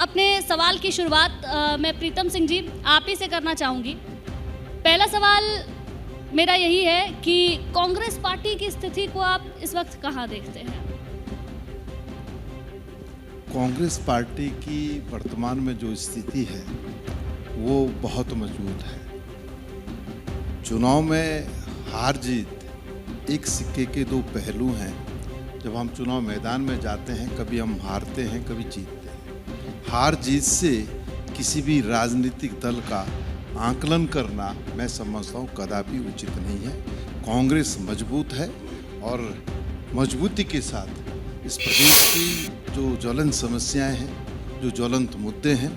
अपने सवाल की शुरुआत मैं प्रीतम सिंह जी आप ही से करना चाहूँगी। पहला सवाल मेरा यही है कि कांग्रेस पार्टी की स्थिति को आप इस वक्त कहाँ देखते हैं? कांग्रेस पार्टी की वर्तमान में जो स्थिति है वो बहुत मजबूत है। चुनाव में हार जीत एक सिक्के के दो पहलू हैं। जब हम चुनाव मैदान में जाते हैं, कभी हम हारते हैं, कभी जीतते हैं। हार जीत से किसी भी राजनीतिक दल का आकलन करना मैं समझता हूँ कदापि उचित नहीं है। कांग्रेस मजबूत है और मजबूती के साथ इस प्रदेश की जो ज्वलंत समस्याएं हैं, जो ज्वलंत मुद्दे हैं,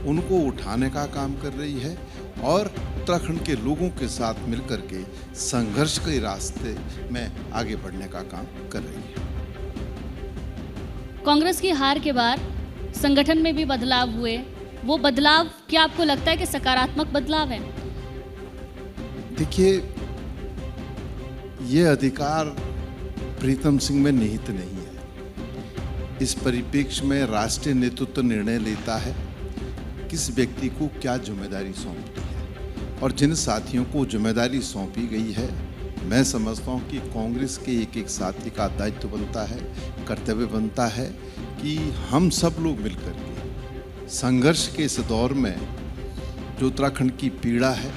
उनको उठाने का काम कर रही है और उत्तराखंड के लोगों के साथ मिलकर के संघर्ष के रास्ते में आगे बढ़ने का काम कर रही है। कांग्रेस की हार के बाद संगठन में भी बदलाव हुए, वो बदलाव क्या आपको लगता है कि सकारात्मक बदलाव है? देखिए, ये अधिकार प्रीतम सिंह में निहित नहीं है। इस परिप्रेक्ष्य में राष्ट्रीय नेतृत्व निर्णय लेता है किस व्यक्ति को क्या जिम्मेदारी सौंपती है और जिन साथियों को जिम्मेदारी सौंपी गई है, मैं समझता हूँ कि कांग्रेस के एक एक साथी का दायित्व बनता है, कर्तव्य बनता है कि हम सब लोग मिलकर के संघर्ष के इस दौर में जो उत्तराखंड की पीड़ा है,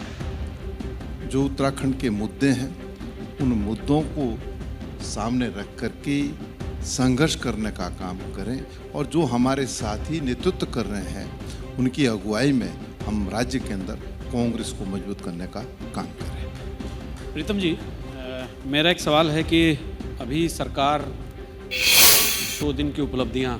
जो उत्तराखंड के मुद्दे हैं, उन मुद्दों को सामने रख करके संघर्ष करने का काम करें और जो हमारे साथी नेतृत्व कर रहे हैं उनकी अगुवाई में हम राज्य के अंदर कांग्रेस को मजबूत करने का काम करें। प्रीतम जी, मेरा एक सवाल है कि अभी सरकार 100 दिन की उपलब्धियां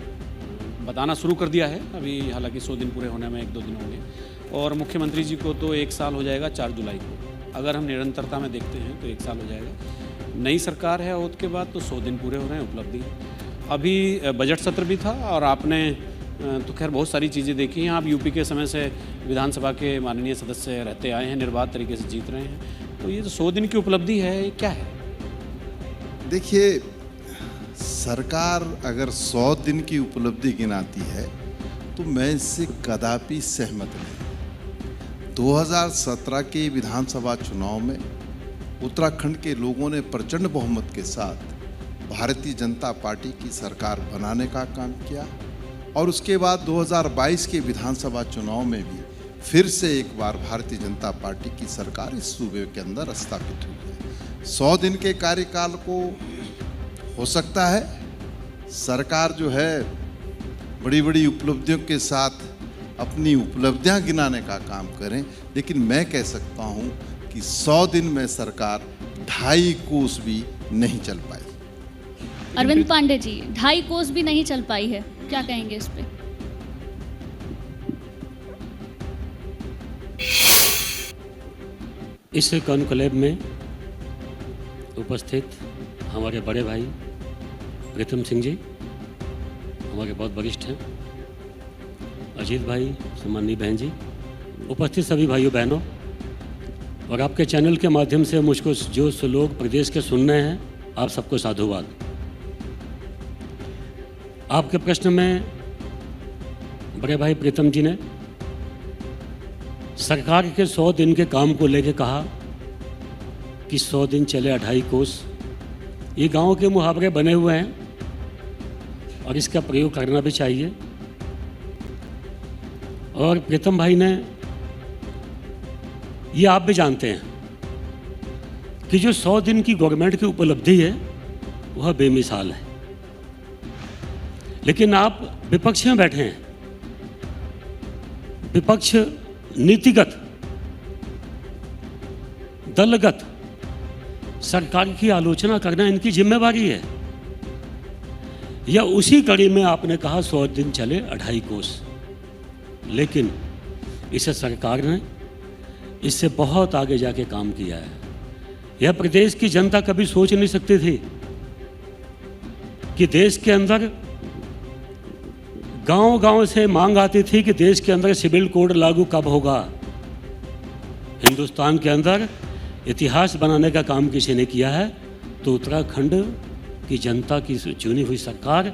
बताना शुरू कर दिया है। अभी हालांकि 100 दिन पूरे होने में 1-2 दिन होंगे और मुख्यमंत्री जी को तो 1 साल हो जाएगा 4 जुलाई को। अगर हम निरंतरता में देखते हैं तो 1 साल हो जाएगा। नई सरकार है और उसके बाद तो 100 दिन पूरे हो रहे हैं उपलब्धि। अभी बजट सत्र भी था और आपने तो खैर बहुत सारी चीज़ें देखी हैं। आप यूपी के समय से विधानसभा के माननीय सदस्य रहते आए हैं, निर्बाध तरीके से जीत रहे हैं, तो ये जो 100 दिन की उपलब्धि है ये क्या है? देखिए, सरकार अगर 100 दिन की उपलब्धि गिनाती है तो मैं इससे कदापि सहमत नहीं। 2017 के विधानसभा चुनाव में उत्तराखंड के लोगों ने प्रचंड बहुमत के साथ भारतीय जनता पार्टी की सरकार बनाने का काम किया और उसके बाद 2022 के विधानसभा चुनाव में भी फिर से एक बार भारतीय जनता पार्टी की सरकार इस सूबे के अंदर स्थापित हुई है। 100 दिन के कार्यकाल को हो सकता है सरकार जो है बड़ी बड़ी उपलब्धियों के साथ अपनी उपलब्धियां गिनाने का काम करें, लेकिन मैं कह सकता हूं कि 100 दिन में सरकार 2.5 कोस भी नहीं चल पाई। अरविंद पांडे जी, 2.5 कोस भी नहीं चल पाई है, क्या कहेंगे इस पे? इस कॉन्क्लेव में उपस्थित हमारे बड़े भाई प्रीतम सिंह जी, हमारे बहुत वरिष्ठ हैं, अजीत भाई, सम्माननीय बहन जी, उपस्थित सभी भाइयों बहनों और आपके चैनल के माध्यम से मुझको जो लोग प्रदेश के सुन रहे हैं, आप सबको साधुवाद। आपके प्रश्न में बड़े भाई प्रीतम जी ने सरकार के 100 दिन के काम को लेकर कहा कि 100 दिन चले 2.5 कोस। ये गांव के मुहावरे बने हुए हैं और इसका प्रयोग करना भी चाहिए। और प्रीतम भाई ने, ये आप भी जानते हैं कि जो 100 दिन की गवर्नमेंट की उपलब्धि है वह बेमिसाल है, लेकिन आप विपक्ष में बैठे हैं। विपक्ष नीतिगत, दलगत सरकार की आलोचना करना इनकी जिम्मेवारी है। या उसी कड़ी में आपने कहा 100 दिन चले 2.5 कोस, लेकिन इसे सरकार ने इससे बहुत आगे जाके काम किया है। यह प्रदेश की जनता कभी सोच नहीं सकती थी कि देश के अंदर गांव-गांव से मांग आती थी कि देश के अंदर सिविल कोड लागू कब होगा। हिंदुस्तान के अंदर इतिहास बनाने का काम किसी ने किया है तो उत्तराखंड की जनता की चुनी हुई सरकार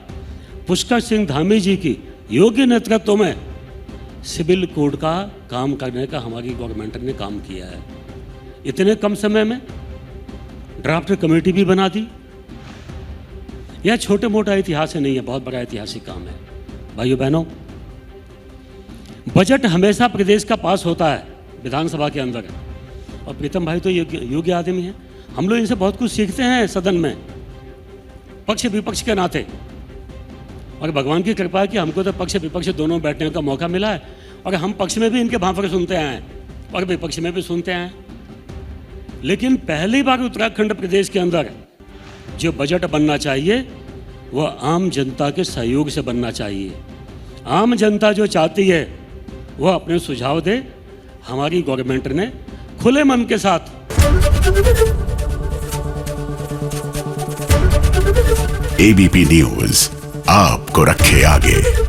पुष्कर सिंह धामी जी की योग्य नेतृत्व में सिविल कोड का काम करने का हमारी गवर्नमेंट ने काम किया है। इतने कम समय में ड्राफ्ट कमेटी भी बना दी। यह छोटे मोटा इतिहास नहीं है, बहुत बड़ा ऐतिहासिक काम है। भाइयों बहनों, बजट हमेशा प्रदेश का पास होता है विधानसभा के अंदर, और प्रीतम भाई तो योग्य आदमी हैं। हम लोग इनसे बहुत कुछ सीखते हैं सदन में, पक्ष विपक्ष के नाते, और भगवान की कृपा है कि हमको तो पक्ष विपक्ष दोनों बैठने का मौका मिला है, और हम पक्ष में भी इनके भाफर सुनते आए हैं और विपक्ष में भी सुनते आए हैं। लेकिन पहली बार उत्तराखंड प्रदेश के अंदर जो बजट बनना चाहिए वह आम जनता के सहयोग से बनना चाहिए। आम जनता जो चाहती है वह अपने सुझाव दे। हमारी गवर्नमेंट ने खुले मन के साथ एबीपी न्यूज आपको रखे आगे।